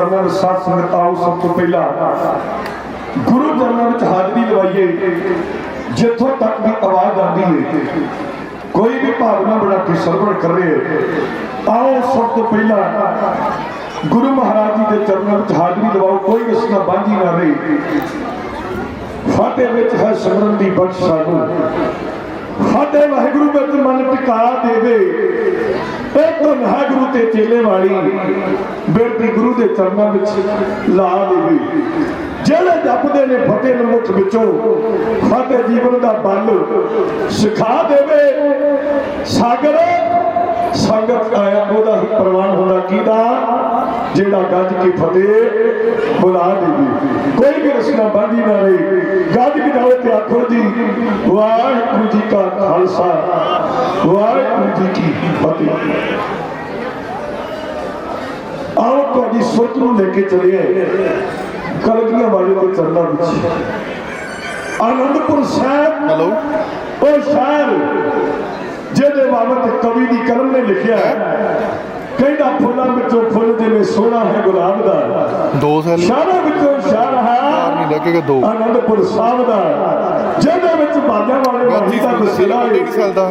चरणों में साथ संगत आओ सब तो पहला गुरु चरणों में हाजरी लवाइए। जिथों तक भी आवाज आती है कोई भी भावना बड़ा के सरवण कर रहे आओ सब तो पहला गुरु महाराज जी के चरणों में हाजरी लवाओ। कोई इसका बांझी ना रही। फाटे विच है सिमरन दी बख्श सानू फाटे वाहिगुरु विच मन टिका देवे। एक तो ना गुरु ते चेले वाली बेटी गुरु के चरणों में ला देवे। जेड़े जपदे ने फतेह मुख विचों फतेह जीवन का बल सिखा देवे। सागर संगत आया ओदा ही प्रवान होना कीदा जेड़ा गज की फतेह बुला देवे। कोई भी रस्ना बांधी ना रही। गज गिराओ ते आखो जी वाहिगुरू जी का खालसा वाहिगुरू जी की फतेह। आओ तुहाडी सोच नूं लेके चलिए कलगियां वाले के चरणों में। आनंदपुर साहब हेलो वो शहर जिहदे बाबत कवि की कलम ने लिखा है कहता फुलों विचों फुल जिवें सोना है गुलाब दा दो साल शहरों विचों शहर है लेके दो आनंदपुर साहब दा जिहदे विच बाजा वाले वाही दा बसेरा है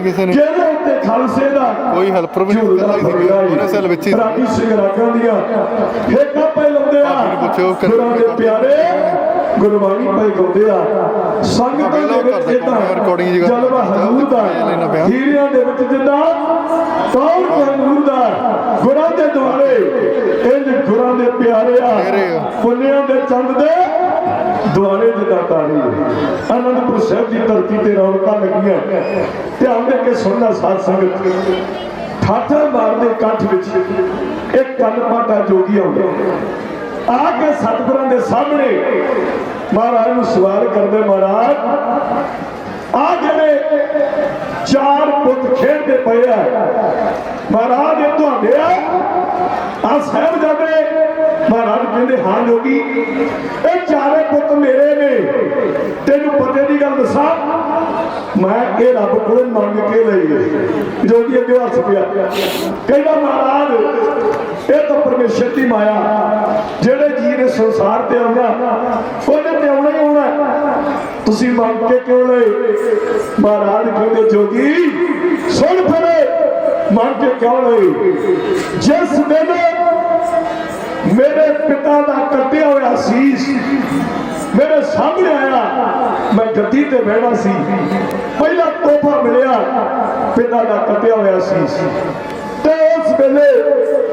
किसी ने जिहदे उत्ते खालसे दा कोई हेल्पर भी नहीं उन्हें साल विच रागी सिंह रागां दियां फेकां पे लाउंदे आ गुरां दे प्यारे गुरबाणी पे गाउंदे आ। संगतां दे विच इदां जलवा हजूर दा हीरियां दे विच जिद्दां तौर हजूर दा गुरां दे दुआरे इंज गुरां दे प्यारे आ पुन्नियां दे चंद दे दुआरे जिद्दां तारी। आनंदपुर साहब की धरती ते रौनकां लगियां। ध्यान दे के सुनना साध संगत। ठाठा मारदे कंठ विच एक कन पाटा जोगी आउंदा आके सतगुरां दे सामने महाराज नूं सवाल करदे महाराज आ जिहड़े चार पुत खेडदे पे महाराज ये तुहाडे आ साहिबजादे। महाराज कहंदे हां जोगी ये चारे पुत मेरे ने। तेनू पते दी गल दसां मैं ये रब कोल मंग के लई। जोगी अगे हस पिया कहंदा महाराज ये तो परमेश्वर की माया जेड़े जी ने संसार ते आउणा ओहने ते आउणा ही आउणा तुसीं मंग के क्यों लए। महाराज कहंदे जोगी सुन फिरे मंग के क्यों लए। जिस दिन मेरे पिता का कटिया हुआ शीश मेरे सामने आया मैं गद्दी ते बैठा सी पहला तोहफा मिलिया पिता का कटिया हुआ शीश। उस वेले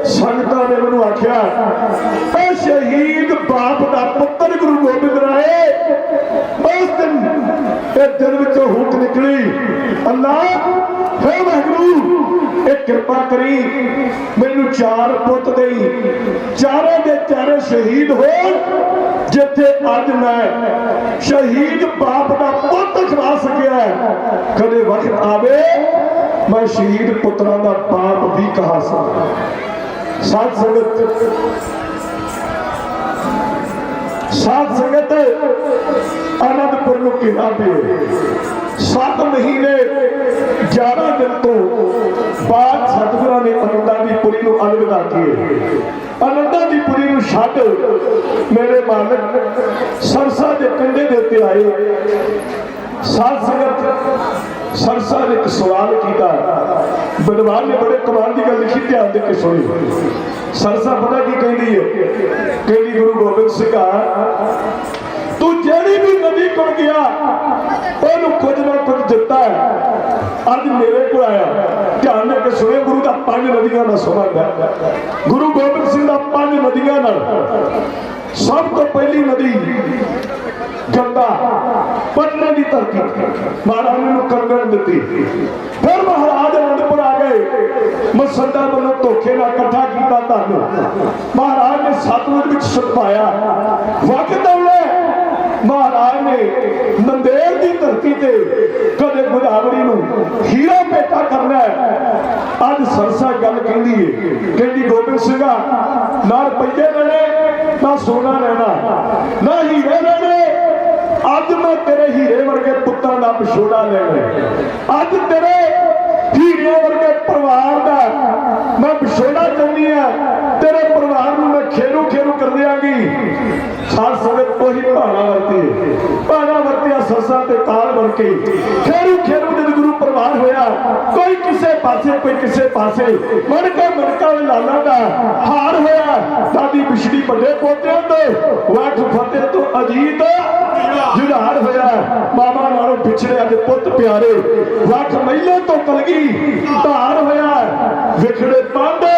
संगतां ने मैनूं आख्या शहीद बाप का पुत्र गुरु गोबिंद राय। उस दिन दिल विचों हुट निकली अल्लाह हे वाहिगुरू एक कृपा करी मैनू चार पुत दई चारों के चारे शहीद हो जिथे अज मैं शहीद बाप का पुत खवा सकिया। कदे वक्त आवे मैं शहीद पुत्रां का बाप भी कहा सकता। साध संगत आनंदपुर नूं किहा पे 7 महीने 11 दिन तो बाद सतगुरां ने आनंदा दी पुरी नूं अलविदा किए। आनंदा दी पुरी नूं छड्ड मेरे मालक सरसा दे कंढे दे उत्ते आए। साध संगत सरसा ने एक सवाल किया। विद्वान ने बड़े कमाल की गल लिखी ध्यान दे के सुनी। सरसा पता की कहती है कहती गुरु गोबिंद सिंह तू जेड़ी भी नदी को गया ओनू कुछ ना कुछ दिता है। अज मेरे को आया ध्यान दे के सुने गुरु का 5 नदियों का संबंध है। गुरु गोबिंद सिंह का 5 नदियों सब तो पहली नदी गंगा पटने की धरती महाराज ने कंगन दी। फिर महाराज आनंदपुर आ गए मसंदा वालों धोखे ना कट्ठा किया धन महाराज ने सतलुज में छुपाया। वक्त आउणा महाराज ने नंदेड़ की धरती से कदे गोदावरी नूं हीरा पेटा करना है। अज सरसा गल कहती है कहती गोबिंद सिंह ना रुपये लेने ना सोना लेना ना हीरे लेने। अज मैं तेरे हीरे वर्गे पुत्रों का विछोड़ा लेना। अज तेरे हीरे वर्गे परिवार का मैं विछोड़ा चाहनी है। तेरे परिवार में मैं खेरू खेरू करने साध संगत को ही भाना वरती भाना वरतिया सरसा ते काल बन के खेरू खेरू जद गुरु प्रवान होया कोई किसे पासे कोई किसे पासे मनका लाला दा हार होया दादी बिछड़ी बड़े पोते दे वाठ फतेह तो अजीत जुड़ार होया मामा नालों पिछड़े अज पुत प्यारे वाठ महिले तो कलगी धार होया विखड़े पांडे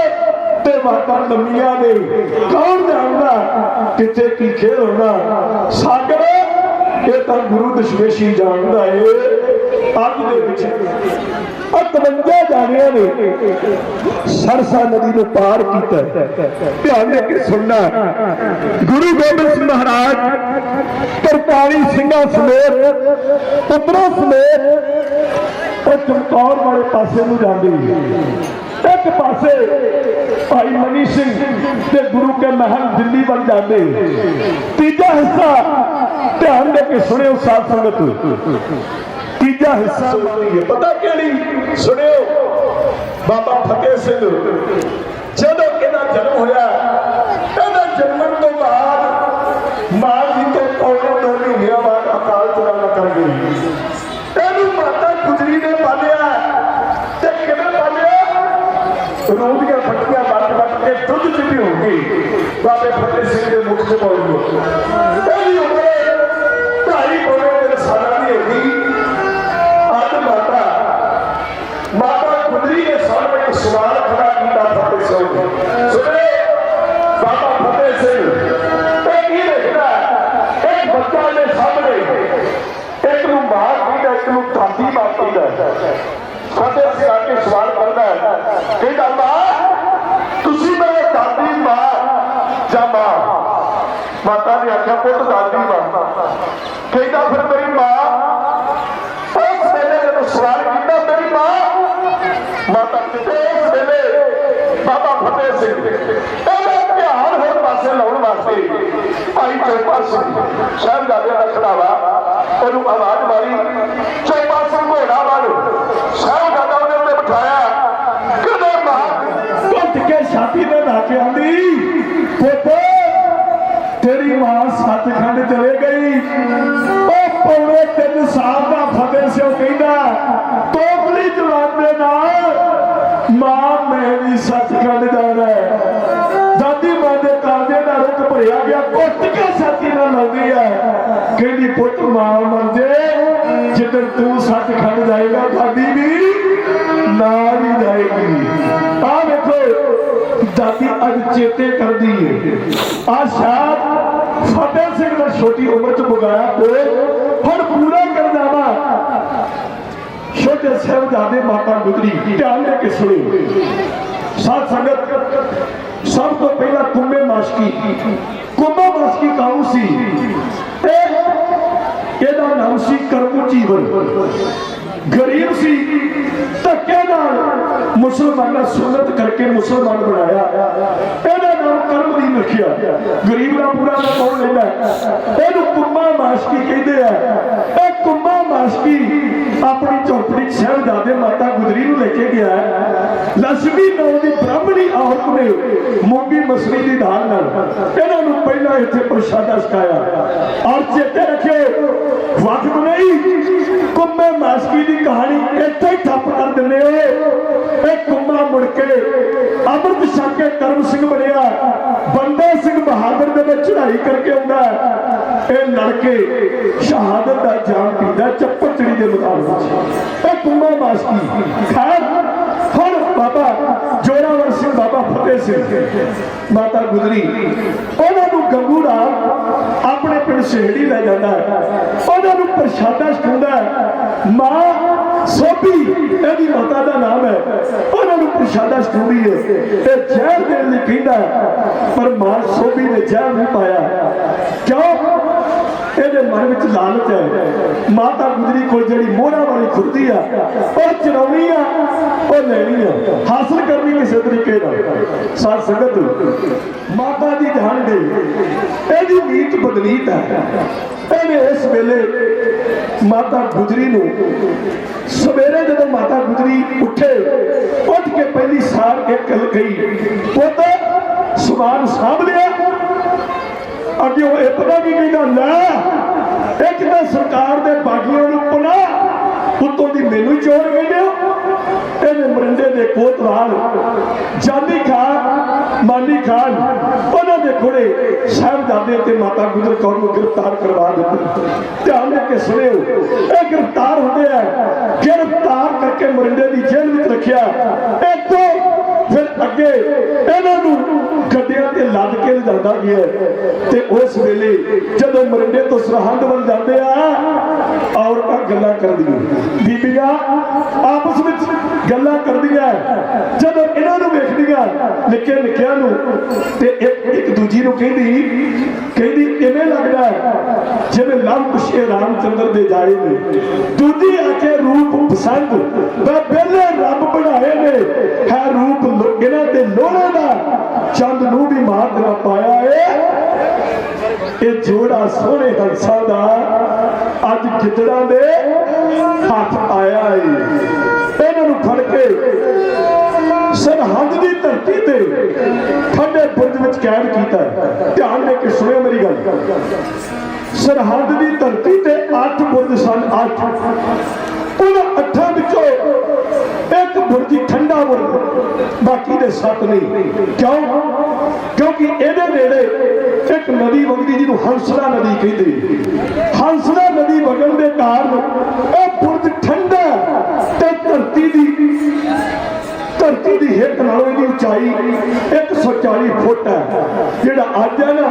ते वाटा लम्मिया ने कौन जानदा किथे की खेल होना सागर ये तो गुरु दशमेशी जानदा है अज दे विच 53 जानिया ने सरसा नदी को पार किया ध्यान दे के सुनना गुरु गोबिंद सिंह महाराज 43 सिंघां समेत पुत्रों समेत और चमकौर वाले पासे नूं जांदे एक पासे भाई मनी सिंह ते गुरु के महल दिल्ली बन जाते तीजा हिस्सा ध्यान दे के सुनियो साध संगत तीजा हिस्सा पता केड़ी सुनियो बाबा फतेह सिंह जदों इहदा जन्म होया इहदा जन्मन तो बाद मां जी तो पौने 2 महीने बाद अकाल चलाना कर गई इहनूं माता गुजरी ने पालिया ते किवें पालिया रोटियां फटियां बट के दुध च भी हो गई बाबे फतेह सिंह के मुख से बोल पहली उम्र 2.5 साल की होगी आज माता गुजरी ने सामने एक सवाल खड़ा किया फतेह सिंह सुने बाबा फतेह सिंह देखना एक बच्चा ने सामने एक नूं मां की एक नूं दादी मां की फतेह सिंह आके सवाल करता है कहता मां तुसी मेरे दादी मां जा मां माता ने आख्या पुत दादी मां कहता फिर मेरी मां उस वेले जब सवाल किया मेरी मां माता कहते उस वेले बाबा फतेह सिंह ध्यान हर पासे लाने वास्ते भाई चौपा सिंह साहिबजादे का खड़ावा और आवाज मारी चौपा सिंह घोड़ा वाल साहिबजादा उन्हें बिठाया कदे मां घुट के छाती में लाके आंदी पुत्र तेरी मां सचखंड चले गई पौने 3 साल का फतेह सिंह कहना तोपली जवाब दे नाल मां मैं भी सचखंड जाना है दादी मां के काजे का रुख भरिया गया घुट के छाती में लाती है कहती पुत्र मां मर जे जिधर तू सचखंड जाएगा दादी भी नाल ही जाएगी आ देखो दादी अज चेते कर दी है आज शायद फतेह सिंह ने छोटी उम्र च बुगाया और पूरा कर जावा छोटे साहिबजादे माता गुजरी ध्यान दे के सुनो साध संगत सब तो पहला कुंभे माशकी कौन सी एदा नाम सी कर्म जीवन गरीब सी धक्के नाल मुसलमान सुन्नत करके मुसलमान बनाया एदा नाम कर्मदीन रखिया गरीब का पूरा नाम कौन लेंदा एनू कुंभा माशकी कहते हैं कुंभा माशकी अपनी झोपड़ी साहिबजादे माता गुजरी नूं लेके गया लक्ष्मी नाम की ब्राह्मणी औरत ने मूंगी मछली की दाल नाल इन्हां नूं पहला इत्थे प्रसादा छकाया और चेते रखियो वक्त नहीं कुंभे माशकी की कहानी इत्थे ही ठप कर दिंदे हो कुंभा मुड़ के अमृत छक के करम सिंह बनिया बंदा सिंह बहादुर दे विच चढ़ाई करके आउंदा लड़के शहादत का जाम पींदा चप्पचड़ी के मुताबिक कुंभा माशकी खैर हुण बाबा जोरावर सिंह बाबा फतेह सिंह माता गुजरी उन्होंने गंगू राम अपने पिंड सहेड़ी ले जाता है उन्होंने प्रसादा छकाउंदा मां सोभी यदि माता का नाम है उन्होंने प्रसादा छकाउंदी है जहर देने लई कहंदा पर मां सोभी ने जहर नहीं पाया क्यों ये मन में लालच है माता गुजरी को जी मोहरा वाली खुरदी आ और चलानी आ और लेनी आ हासिल करनी किसी तरीके साथ संगत माता जी जान गई यदि नीत बदलीत है इस वेले माता गुजरी नूं सवेरे जब माता गुजरी उठे उठ के पहली साल एक गल कही पुत समान साभ लिया अगे ये पता की कहना लै एक तो सरकार के बागियों पना उत्तों की मैनू चोर कहते हो। ये मरिंडे के कोतवाल जानी खान मानी खान उन्होंने घोड़े साहबजादे ते माता गुजर कौर को गिरफ्तार करवा दिते। ध्यान देके सुनियो, ये गिरफ्तार होते हैं, गिरफ्तार करके मरिंडे की जेल में रखिया। एक तो फिर अगे इन्हों गड्डियां ते लद के लिजांदा गया ते उस वेले जदों मरिंडे तो सरहंद वल जाते औरतां गल्लां करदियां, बीबियां आपस में गल्लां करदियां, जदों इन्हों वेखदियां निक्के निक्कियां नूं ते एक दूजी नूं कहदी इवें लगदा है जिवें लव कुश रामचंद्र दे जाए ने। दूजी आके रूप पसंद बेले रब बनाए ने है रूप इन्हां दे लोड़े दा चंद नूं भी मार देना पाया है। ये जोड़ा सोहने हंसा दा अज गिदड़ा दे हाथ आया है। इन्हां नूं फड़ के सरहद की धरती ते ठंडे बुर्ज में कैद किया। ध्यान दे के सुनियो मेरी गल, सरहद की धरती ते 8 बुर्ज सन, 8 उन 8 विचों एक बुर्ज ठंडा बुर्ज, बाकी दे 7 नहीं। क्यों? क्योंकि इहदे नेड़े एक नदी वगदी जिन्हों हंसला नदी कहते। हंसला नदी वगण के कारण यह बुर्ज ठंडा ते धरती की हिट नालों की उचाई 140 फुट है। जिहड़ा अज है ना,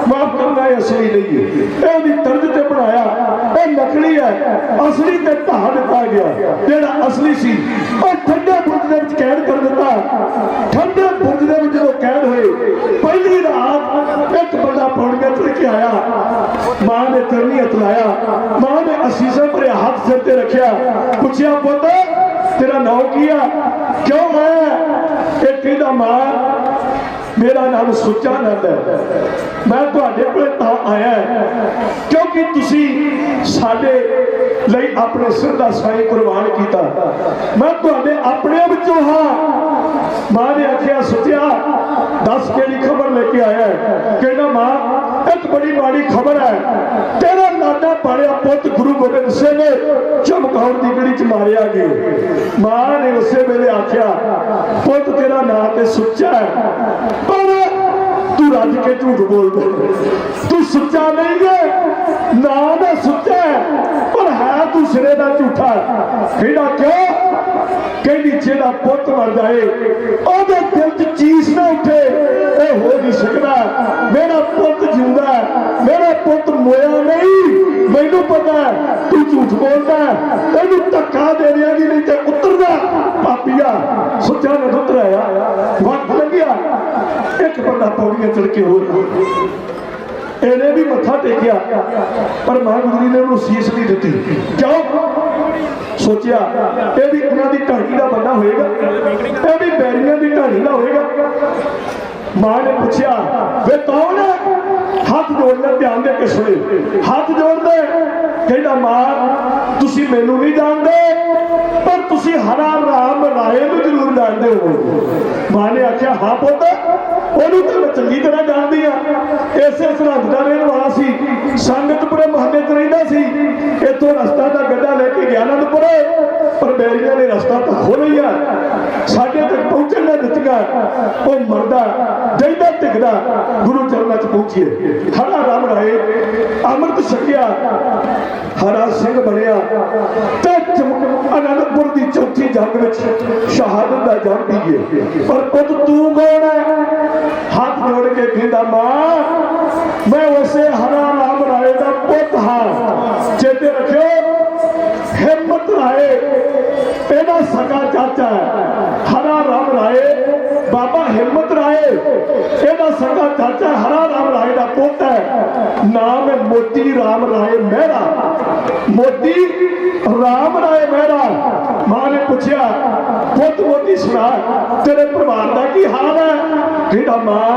माफ करना है असली नहीं है, यह तर्ज से बनाया, यह नकली है, असली ते ढा दिता गया। जिहड़ा असली सी और ठंडे बुर्ज के कैद कर दिता। ठंडे बुर्ज के जो कैद हुए पहली रात एक बंदा पौड़ियां चढ़ के आया, मां ने चरनी हथ लाया, मां ने असीसा भरे हाथ सिर ते रखिया, पूछया पुत तेरा नाम की है, क्यों आया? एक कहता मां मेरा नाम सुच्चा नंद है, मैं तुहाडे कोल तां आया क्योंकि तुसी साडे लई अपने सिर दा साई कुर्बान कीता, मैं तुहाडे अपने विचों हां। मां ने आखिया सुच्चा दस केड़ी खबर लेके आया? कहना मां एक बड़ी माड़ी खबर है, तेरा लाडा पालिया पुत गुरु गोबिंद सिंह ने चमकौर की गढ़ी च मारिया गया। मां ने उस वेले आखिया पुत तेरा नाम तो सुच्चा है पर तू रज के झूठ बोलता, तू सच्चा नहीं है, नाम है सुच्चा है पर है तू सिरे का झूठा। कहना क्यों? कहनी जेड़ा पुत मर जाए ओदे दिल च चीस ना उठे, ये हो नहीं सकता, मेरा पुत जिंदा है, मेरा पुत मोया नहीं, मैनू पता है तू झूठ बोलता है, तेन धक्का दे देगी नहीं तो उतरदा पापिया। सुच्चा ने उतराया, वक्त लग गया, एक बंदा पौड़ियां चढ़ के हो इन्हें भी मत्था टेकिया पर मां गुजरी ने उन्होंने सीस नहीं दी। क्यों? सोचा यह भी उन्होंने ढाणी का बंदा होएगा, यह भी बैरिया की ढाणी का होएगा। मां ने पूछा वे कौन है? हाथ जोड़ना, ध्यान दे के सुने, हाथ जोड़ दे। कहना मां तुसी मैनू नहीं जानते पर तुसी हरा राम राय को जरूर जानते हो। मां ने आख्या हाँ पुत ਉਹਨੂੰ तो मैं चंगी तरह जानती हाँ, इसे सरहद का रहने वाला सी, संगतपुरे मोहल्ले च रहिंदा सी, इत्थों रस्ता का गड्ढा लेके गया आनंदपुरे पर बैरिया ने रस्ता तो खो लिया, साढ़े तक पहुंचन ना दित्तियां, वो मरदा जैदा टिकदा गुरु चरणों च पहुंचिए। हरा राम राय अमृत छकिया, हरा सिंह बनया ते आनंदपुर की चौथी जंग में शहादत का जंग पी गए। पर पुत तू कौन है? हाथ जोड़ के कहता मां मैं उसे हरा राम राय का पुत हाँ। चेते रखियो हिम्मत राय एदा सगा चाचा है, हरा राम राय बाबा हिम्मत राय एदा सगा चाचा हरा राम राय का पुत है। नाम है मोती राम राय मेहरा, मोती राम राय मेहरा। मां ने पूछा पुत मोती सुना तेरे परिवार का की हाल है? कहता मां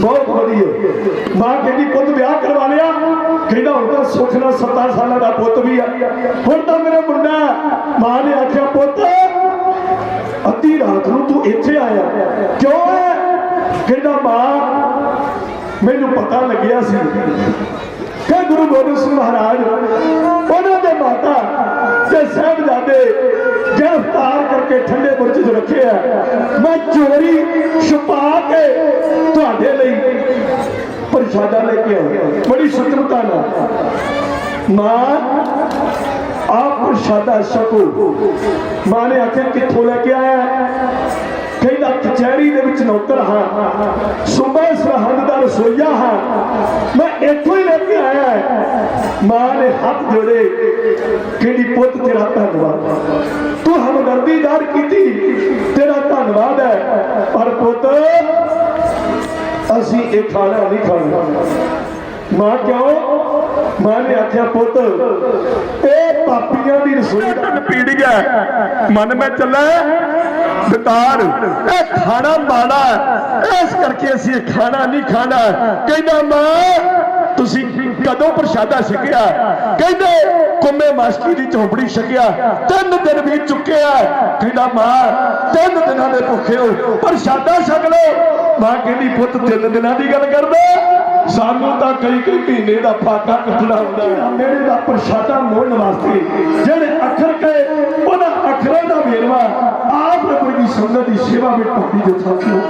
बहुत वधिया। मां कहती पुत ब्याह करवा लिया? कहता हूं तो सुख ना 17 साल का पुत भी है, हुण तो मेरा मुंडा। मां ने आख्या पुत अद्धी रात को तू इत्थे आया क्यों है? कहता मां मैनू पता लग्या सी कि गुरु गोबिंद सिंह महाराज उन्होंने माता ते साहिबजादे गिरफ्तार करके ठंडे बुर्ज च रखे है। मैं चोरी छुपा के तुहाडे लई प्रसादा लेके आया बड़ी सुतरता ना। मां आप प्रसादा छको। मां ने आखिया कित्थों लेके आया? कहना कचहरी दे विच नौकर हाँ, सूबा सरहद दा रसोईया हाँ, मैं इत्थों ही लेके आया है। मां ने हाथ जोड़े, कहनी पुत तेरा धन्नवाद, तू हमदर्दी जाहिर की, तेरा धन्नवाद है, पर पुत असी ये खाना नहीं खाना। मां क्यों? मां ने आख्या पुत ए पापियां दी रसोई पीड़ी है, मन में चला बेकार खाना माड़ा इस करके असी खाना नहीं खाना। कहना मां तुसी कदों प्रसादा छकिया? कहते कुम्मे मास्की की झोंपड़ी छकिया, 3 दिन भी चुके हैं। कहना मां 3 दिनों के भुखे हो, प्रसादा छक लो। मां कहती पुत 3 दिनों की गल करदा, सानू तो कई महीने का फाका कटना होंदा है। मेरे का प्रसादा मोड़न वास्ते जेड़े अखर कहे उन्हां अखरां दा वेरवा आप प्रभु की संगत की सेवा में पापी जो साथियों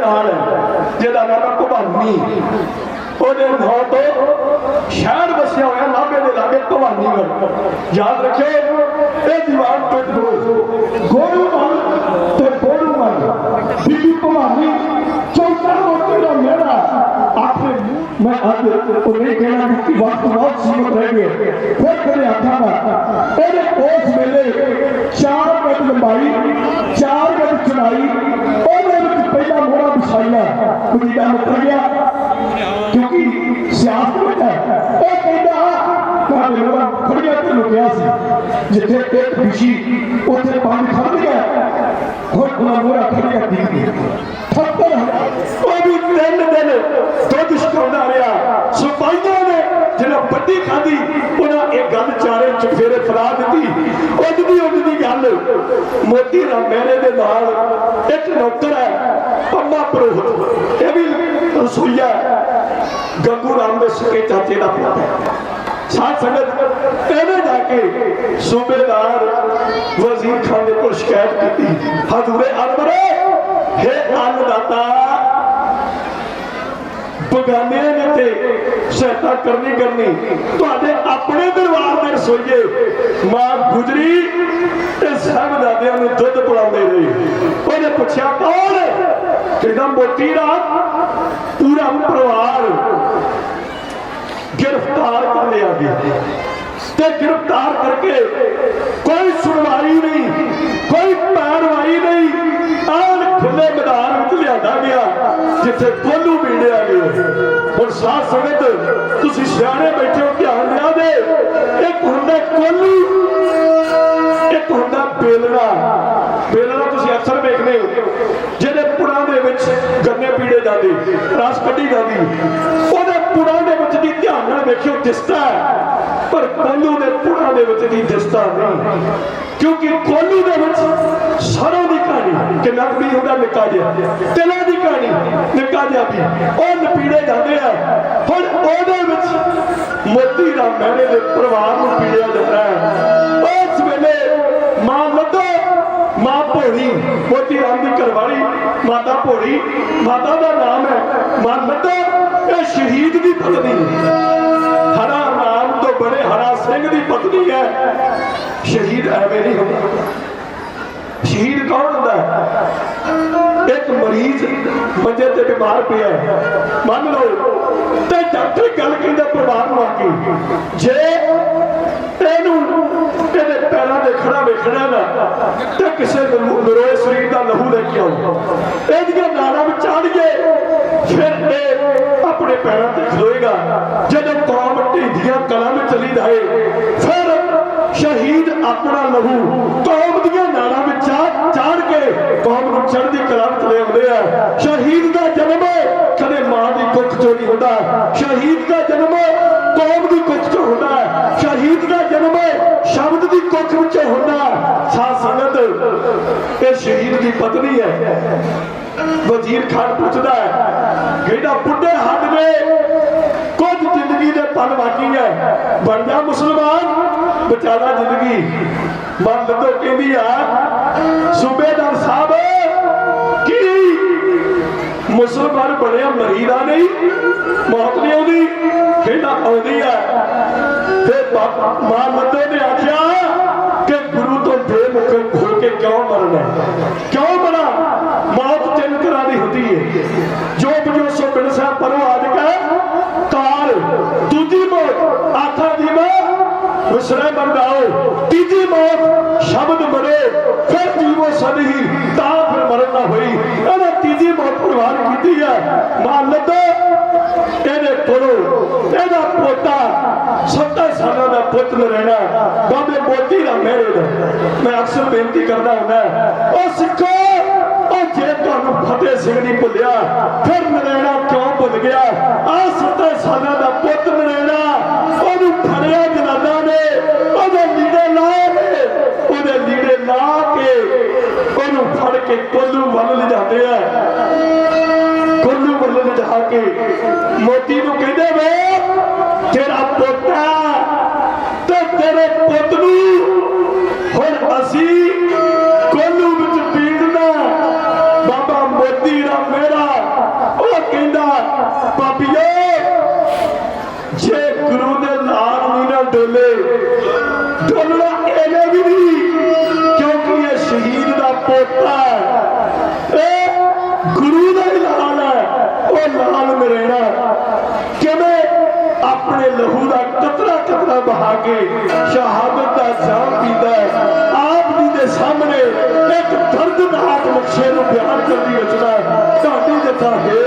नाल जिहदा नाम है भवानी ਉਹਦੇ ਨਾਂ ਤੋਂ ਸ਼ਹਿਰ ਵਸਿਆ ਹੋਇਆ ਨਾਭੇ ਦੇ ਲਾਗੇ ਭਵਾਨੀਗੜ੍ਹ ਯਾਦ ਰੱਖਿਓ ਇਹ ਦੀਵਾਨ ਟੁੱਟ ਗੋਰੂਮਲ ਤੇ ਬੋਰੂਮਲ ਬੀਬੀ ਭਵਾਨੀ ਚੌਥਾ ਮੋਤੀ ਦਾ ਮੇਰਾ ਆਪਣੇ मैं आज उन्हें कहना कि वक्त बहुत सीमित रह गए फिर कदे आखा उस वेले 4 गज लंबाई 4 गज चौड़ाई पहला मोहरा बिछाइया कबीला मुकर गया क्योंकि सियासत में है खड़िया तो लुकिया जिथे एक बिछी उसे 5 खड़ गया और मोहरा खड़िया दी गई थप्पड़ वो भी 3 दिन दुध छकाउंदा रहा सिपाहियों ने जिन्हें बड्डी खाधी उन्हें एक गल चारे चफेरे फरा दी उजदी गल मोती राम मेहरे दे नाल एक नौकर है पम्मा पुरोहित यह भी रसोईया गंगू राम दे सके चाचे का पुत्र है साथ संगत एवं जाके सूबेदार वजीर खान को शिकायत की हजूरे अनवरे हे अन्नदाता बगाने ने ते सहायता करनी तुहाडे अपने दरबार में रसोईए मां गुजरी ते साहबजादियां नूं दुध पिलाउंदे रहे उहने पुछया कौन कहंदा मोती राम पूरा परिवार गिरफ्तार कर लिया गया ते गिरफ्तार करके कोई सुनवाई नहीं कोई पैरवाई नहीं आन खुले मैदान में लिया गया जिथे कोलू बीड़िया गया और साथ संगत तुसी सियाने बैठे हो ध्यान दिया दे एक हुंदा कोलू एक हुंदा बेलना तुसी अक्सर देखने जिहदे पुरां दे विच गन्ने पीड़े जांदे रस कड्ढी जांदी ओहदे पुरां दे विच दी ध्यान नाल देखियो दिसदा पर कोलू दे पुरां दे विच दी दिसदा नहीं क्योंकि कोलू दे विच सरों दी कहानी कि नक भी होगा निका जिहा तिलों दी कहानी निका जिहा भी वो नपीड़े जाते हैं हुण ओहदे विच मोती राम मेहरे दे परिवार नूं पीड़िया जाता है उस वेले मां लद्दो मां भोड़ी मोती राम की घरवाली माता भोड़ी माता का नाम है मां लद्दो यह शहीद की पत्नी हरा राम तो बड़े हरा सिंह की पत्नी है शहीद एवं नहीं होता शहीद कौन होता है एक मरीज मंजे ते बीमार पिया मान लो ते डॉक्टर गल कहंदा परिवार नूं आके जे ਇਹਦੇ ਪੈਰਾਂ ਦੇ ਖੜਾ ਵੇਖਣਾ ਨਾ ਤੇ ਕਿਸੇ ਨਰੋਏ ਸਰੀਰ ਦਾ ਲਹੂ ਲੈ ਕੇ ਆਓ ਇਹਦੀਆਂ ਨਾੜਾਂ ਵਿੱਚ ਚਾੜੀਏ ਫਿਰ ਇਹ ਆਪਣੇ ਪੈਰਾਂ ਤੇ ਖਲੋਏਗਾ ਜਦੋਂ ਕੌਮ ਢੀਂਦੀਆਂ ਕਲਾਂ ਵਿੱਚ ਚਲੀ ਜਾਏ ਫਿਰ ਸ਼ਹੀਦ ਆਪਣਾ ਲਹੂ ਕੌਮ ਦੀਆਂ ਨਾੜਾਂ ਵਿੱਚ ਚਾੜ ਕੇ ਕੌਮ ਨੂੰ ਚੜ੍ਹਦੀ ਕਲਾਂ ਵਿੱਚ ਲੈ ਆਉਂਦੇ ਆ ਸ਼ਹੀਦ ਦਾ ਜਨਮ ਕਦੇ ਮਾਂ ਦੀ ਕੁੱਖ ਚੋਂ ਨਹੀਂ ਹੁੰਦਾ ਸ਼ਹੀਦ ਦਾ ਜਨਮ कौम की कुछ चो होता है शहीद का जन्म शब्द की कुछ विच होता साथ संगत ये शहीद की पत्नी है वजीर खान पूछता है कहता बुढ़े हद में कुछ जिंदगी के पल बाकी है बन जा मुसलमान बचाना जिंदगी मन लद्दो कहती है सूबेदार साहब की मुसलमान बनया मरीदा नहीं मौत नहीं आती कहना आती है मां लद्दो ने आख्या कि गुरु तो बेमुख हो के क्यों मरना क्यों मरा मौत 3 तरह की होती है जो बजोसो बिन साहब परो आज का काल दूजी मौत आखा दी मैं विसरे मरदाओ तीजी मौत शब्द मरे फिर जीवो सद ही ता फिर मरण ना हुई इन्हें तीजी मौत प्रवान की है मां लद्दो ਇਹਦੇ ਕੋਲੋਂ ਇਹਦਾ ਪੋਤਾ 70 ਸਾਲਾਂ ਦਾ ਪੁੱਤ ਰਹਿਣਾ ਬਾਬੇ ਮੋਤੀ ਰਾਮ ਮਹਿਰੇ ਦਾ ਮੈਂ ਅਕਸਰ ਬੇਨਤੀ ਕਰਦਾ ਹੁੰਦਾ ਉਹ ਸਿੱਖੋ ਉਹ ਜੇ ਤੁਹਾਨੂੰ ਫਤਿਹ ਸਿੰਘ ਨਹੀਂ ਭੁੱਲਿਆ ਫਿਰ ਨਰੈਣਾ ਕਿਉਂ ਭੁੱਲ ਗਿਆ ਆ 70 ਸਾਲਾਂ ਦਾ ਪੁੱਤ ਨਰੈਣਾ ਉਹਨੂੰ ਫੜਿਆ ਜਨਾਨਾ ਨੇ ਉਹਦੇ ਲੀੜੇ ਲਾ ਕੇ ਉਹਨੂੰ ਫੜ ਕੇ ਕੋਲੂ ਵੱਲ ਲਿਜਾਂਦੇ ਆ कोलू वालों ने जाके मोती नूं कहंदे वे तेरा पोता ते तेरे पुत नूं हुण असीं कोलू विच पीड़ना बाबा मोती राम मेहरा पोता गुरु का ही लाल है वो लाल नरेना किवें अपने लहू का कतरा कतरा बहा के शहादत का जाम पीता है। आप जी के सामने एक दर्दनाक नक्शे को बयान करती रचना ढाडी जथा हेर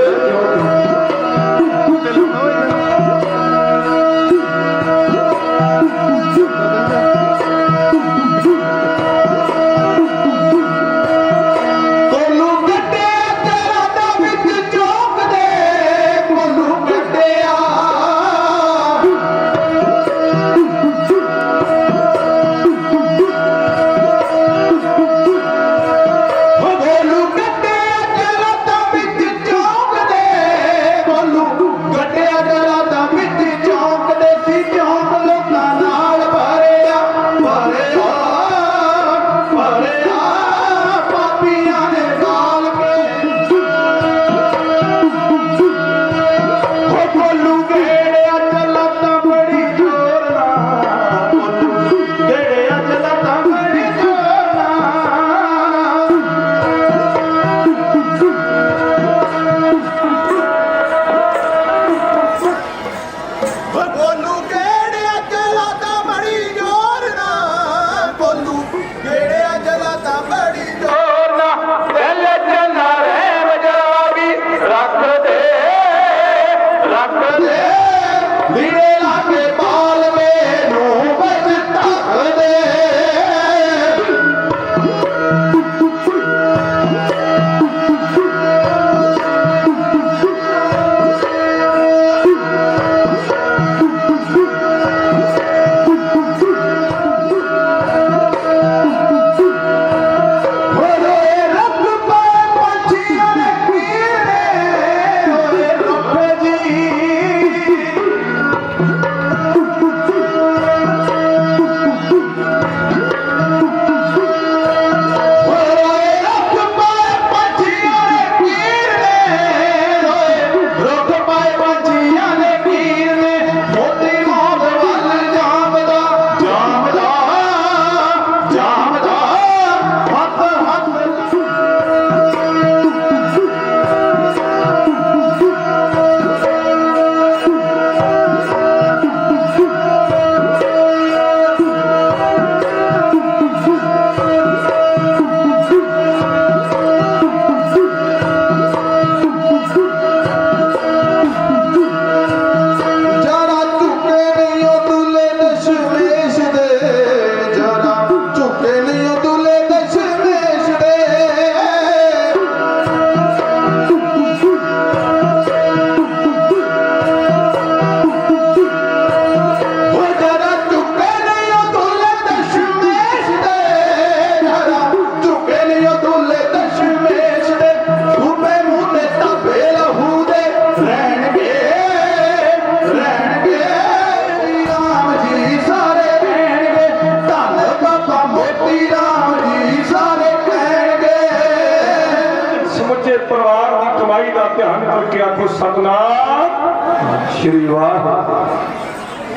श्री वाह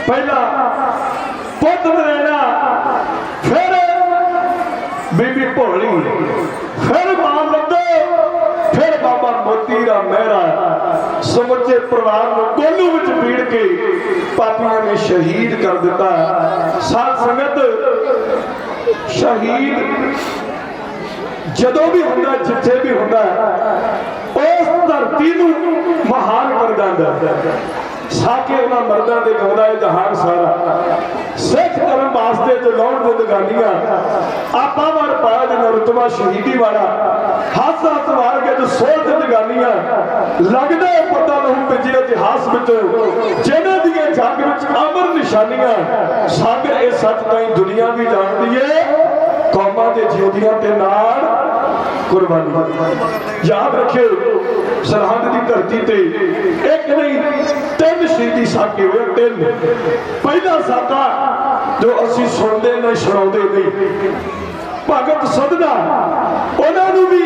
पहला पुत नरैना फिर बीबी भोली फिर मां लद्दो फिर बाबा मोती राम मेहरा समुचे परिवार को कोलू विच पीड़ के पापियों ने शहीद कर दिता। साध संगत शहीद जदों भी हुंदा जिथे भी हुंदा उस धरती नूं महान कर जांदा साके उन्हां मर्दां दे गाउंदा है जहान सारा सिख धर्म वास्ते जो लौट जिंदगानियां आपा वार पाया जिन्ना रुतबा शहीदी वाला हाथ हाथ वार के जो 100 जिंदगानियां लगदा है पता नहीं पिछले इतिहास विच जिन्हां दी जग विच अमर निशानियां सागर इह सच ताईं दुनिया भी जानदी है कौमां दे जिउंदियां ते नाल कुर्बानी। याद रखियो सरहद की धरती ते एक नहीं 3 शहीदी साके हुए 3। पहला साका जो असी सुनते नहीं सुनाते नहीं भगत सदना उन्होंने भी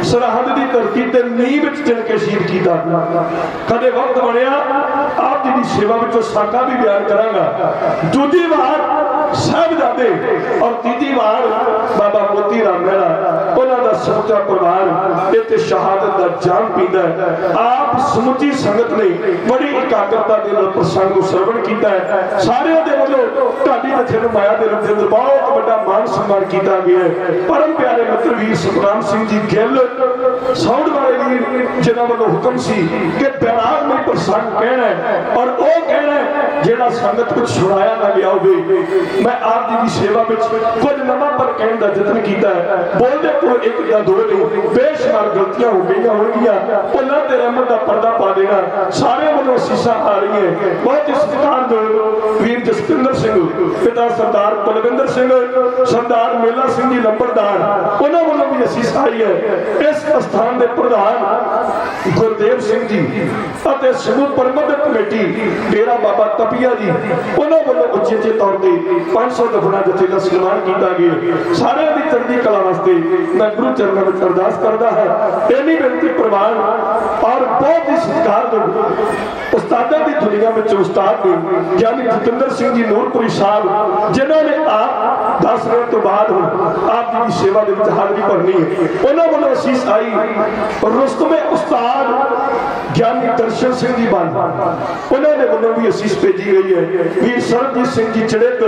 सरहद की धरती ते नींह विच चिन के शहीद किया। कदे वक्त बनया आप जी की सेवा में साका भी बयान करांगा। दूजी बार साहिबजादे और तीजी बार बाबा मोती राम मेहरा उन्होंने ਸਮੁੱਚਾ ਪਰਿਵਾਰ ਇੱਥੇ ਸ਼ਹਾਦਤ ਦਾ ਜਾਮ ਪੀਂਦਾ ਹੈ। ਆਪ ਸਮੁੱਚੀ ਸੰਗਤ ਨੇ ਬੜੀ ਇਕਾਗਰਤਾ ਦੇ ਨਾਲ ਪ੍ਰਸੰਗ ਨੂੰ ਸਰਵਣ ਕੀਤਾ ਹੈ। ਸਾਰਿਆਂ ਦੇ ਵੱਲੋਂ ਢਾਡੀ ਜਥੇ ਨੂੰ ਮਾਇਆ ਦੇ ਰੂਪ ਦੇ ਅੰਦਰ ਬਹੁਤ ਵੱਡਾ ਮਾਨ ਸਨਮਾਨ ਕੀਤਾ ਗਿਆ ਹੈ। ਪਰਮ ਪਿਆਰੇ ਮਿੱਤਰ ਵੀਰ ਸਤਨਾਮ ਸਿੰਘ ਜੀ ਗਿੱਲ ਸਾਊਂਡ ਵਾਲੇ ਵੀਰ ਜਿਨ੍ਹਾਂ ਵੱਲੋਂ ਹੁਕਮ ਸੀ ਕਿ ਬੈਰਾਗ ਨੂੰ ਪ੍ਰਸੰਗ ਕਹਿਣਾ ਹੈ ਔਰ ਉਹ ਕਹਿਣਾ ਹੈ ਜਿਹੜਾ ਸੰਗਤ ਕੁਝ ਸੁਣਾਇਆ ਨਾ ਗਿਆ ਹੋਵੇ। ਮੈਂ ਆਪ ਜੀ ਦੀ ਸੇਵਾ ਵਿੱਚ ਕੁਝ ਨਵਾਂ ਪਰ ਕਹਿਣ ਦਾ ਯਤਨ ਕੀਤਾ ਹੈ। ਬੋਲਦੇ ਕੋਲ ਇੱਕ ਜਾਂ ਦੋ ਨਹੀਂ, ਬੇਸ਼ੁਮਾਰ ਗਲਤੀਆਂ ਹੋ ਗਈਆਂ ਹੋਣਗੀਆਂ। ਭੁੱਲਾਂ ਤੇ ਰਹਿਮਤ ਦਾ ਪਰਦਾ ਪਾ ਦੇਣਾ। ਸਾਰਿਆਂ ਵੱਲੋਂ ਅਸੀਸਾਂ ਆ ਰਹੀਆਂ। ਬਹੁਤ ਹੀ ਸਤਿਕਾਰਯੋਗ ਵੀਰ ਜਸਪਿੰਦਰ ਸਿੰਘ, ਪਿਤਾ ਸਰਦਾਰ ਕੁਲਵਿੰਦਰ ਸਿੰਘ, ਸਰਦਾਰ ਮੇਲਾ ਸਿੰਘ ਜੀ ਲੰਬੜਦਾਰ, ਉਹਨਾਂ ਵੱਲੋਂ ਵੀ ਅਸੀਸ ਆਈ ਹੈ। ਇਸ ਸਥਾਨ ਦੇ ਪ੍ਰਧਾਨ ਗੁਰਦੇਵ ਸਿੰਘ ਜੀ ਅਤੇ ਸਮੂਹ ਪ੍ਰਬੰਧਕ ਕਮੇਟੀ ਡੇਰਾ ਬਾਬਾ ਤਪੀਆ ਜੀ, ਉਹਨਾਂ ਵੱਲੋਂ ਉਚੇਚੇ ਤੌਰ ਤੇ 500 ਦਫਨਾ ਜਥੇ ਦਾ ਸਨਮਾਨ ਕੀਤਾ ਗਿਆ। ਸਾਰਿਆਂ ਦੀ ਚੜ੍ਹਦੀ ਕਲਾ ਵਾਸਤੇ ਮੈਂ ਗੁਰੂ ਚਰਨਾਂ ਵਿੱਚ ਅਰਦਾਸ ਕਰਦਾ ਹਾਂ। ਇੰਨੀ ਬੇਨਤੀ ਪ੍ਰਵਾਨ ਔਰ ਬਹੁਤ ਹੀ ਸਤਿਕਾਰਯੋਗ ਉਸਤਾਦਾਂ ਦੀ ਦੁਨੀਆ ਵਿੱਚ ਉਸਤਾਦ ਨੇ ਗਿਆਨੀ ਜਤਿੰਦਰ ਸਿੰਘ ਜੀ ਨੂਰਪੁਰੀ ਸਾਹਿਬ, ਜਿਨ੍ਹਾਂ ਨੇ ਆਪ 10 ਦਿਨ ਤੋਂ ਬਾਅਦ ਹੁਣ ਆਪ ਜੀ ਦੀ ਸੇਵਾ ਦੇ ਵਿੱਚ ਹਾਜ਼ਰੀ ਭਰਨੀ ਹੈ। ਉਹਨਾਂ ਵੱਲੋਂ ਅਸੀਸ ਆਈ। ਰੁਸਤਮੇ ਉਸਤਾਦ ਗਿਆਨੀ ਦਰਸ਼ਨ ਸਿੰਘ ਜੀ ਬਣ, ਉਹਨਾਂ ਦੇ ਵੱਲੋਂ ਵੀ ਅਸੀਸ ਭੇਜੀ ਗਈ ਹੈ। ਵੀਰ ਸਰਬਜੀਤ ਸਿੰਘ ਜੀ ਚੜੇਕ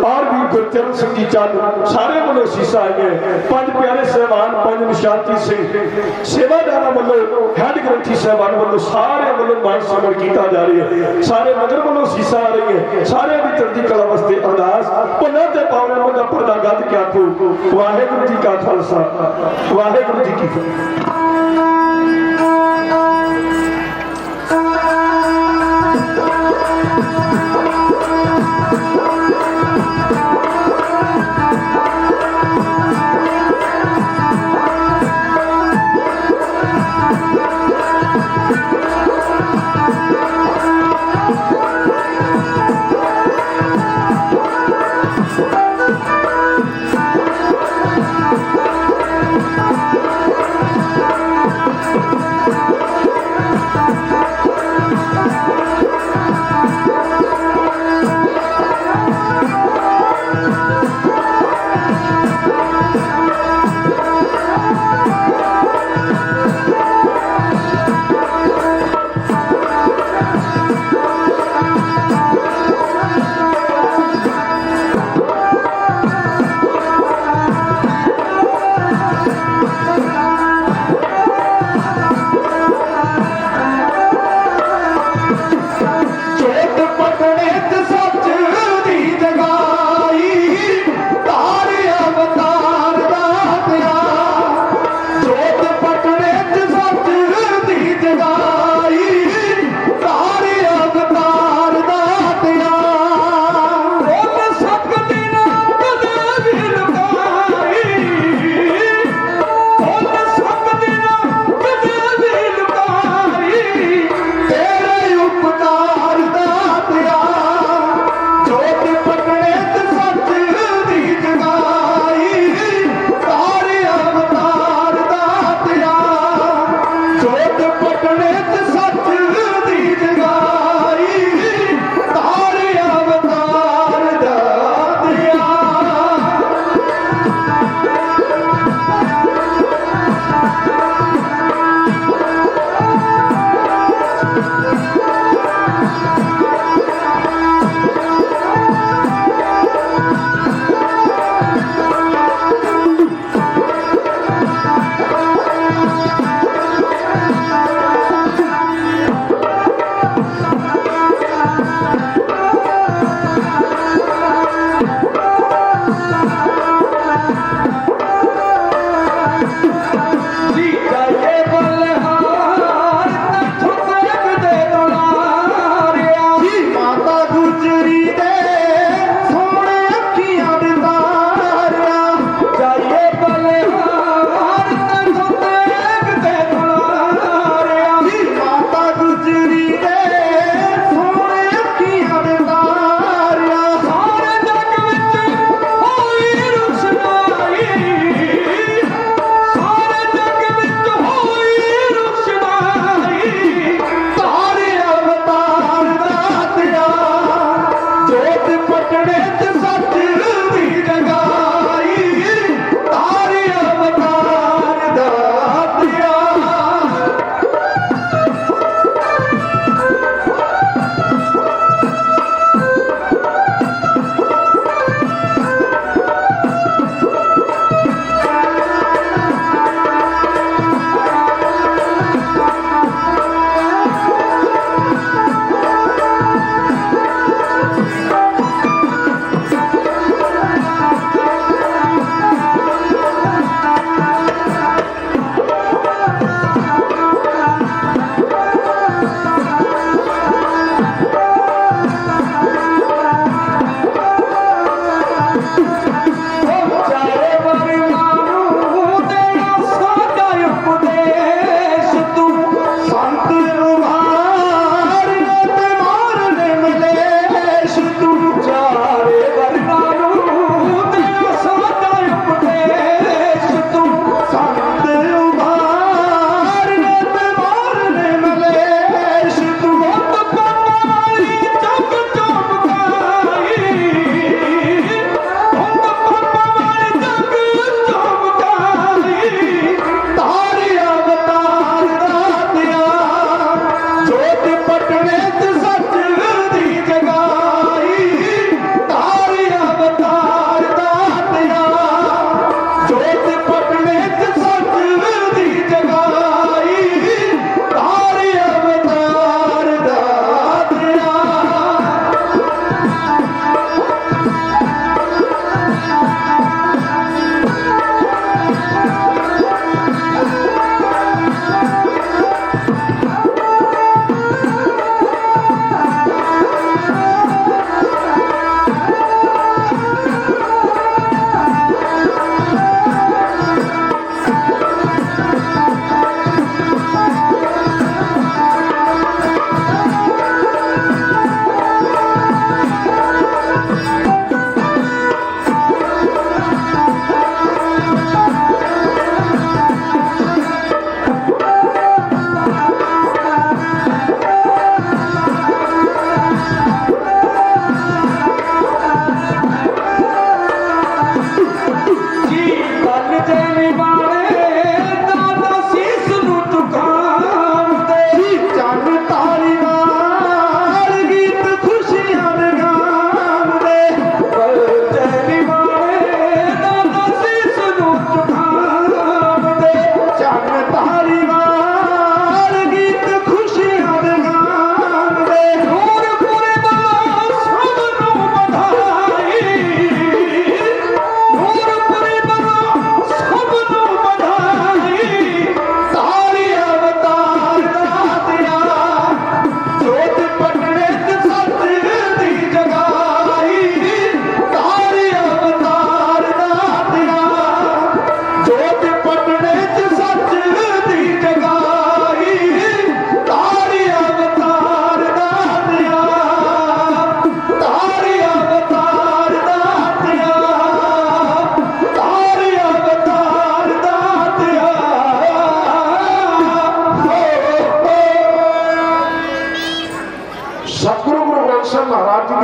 ਔਰ ਵੀ ਗੁਰਚਰਨ ਸਿੰਘ ਜੀ ਚੰਦ, ਸਾਰੇ ਵੱਲੋਂ ਅਸੀਸਾਂ ਆਈਆਂ। ਪੰਜ ਪਿਆਰੇ ਸਹਿਬਾਨ, ਪੰਜ ਨਿਸ਼ਾਨਤੀ ਸਿੰਘ ਸੇਵਾਦਾਰਾਂ ਵੱਲੋਂ, ਹੈਡ ਗ੍ਰੰਥੀ ਸਹਿਬਾਨ ਵੱਲੋਂ, ਸਾਰੇ ਵੱਲੋਂ ਮਾਨ ਸਨਮਾਨ ਕੀਤਾ ਜਾ ਰਿਹਾ ਹੈ। ਸਾਰੇ ਨਗਰ ਵੱਲੋਂ ਅਸੀਸਾਂ ਆ ਰਹੀਆਂ। ਸਾਰਿਆਂ ਦੀ ਚੜ੍ਹਦੀ ਕਲਾ ਵਾਸਤੇ ਅਰਦਾਸ। ਭੁੱਲਾਂ ਤੇ ਪਾਵਨਾਂ ਦਾ ਪਰਦਾ ਗੱਦ ਕੇ ਆਖੋ ਵਾਹਿਗੁਰੂ ਜੀ ਕਾ ਖਾਲਸਾ, ਵਾਹਿਗੁਰੂ ਜੀ ਕੀ ਫਤਿਹ।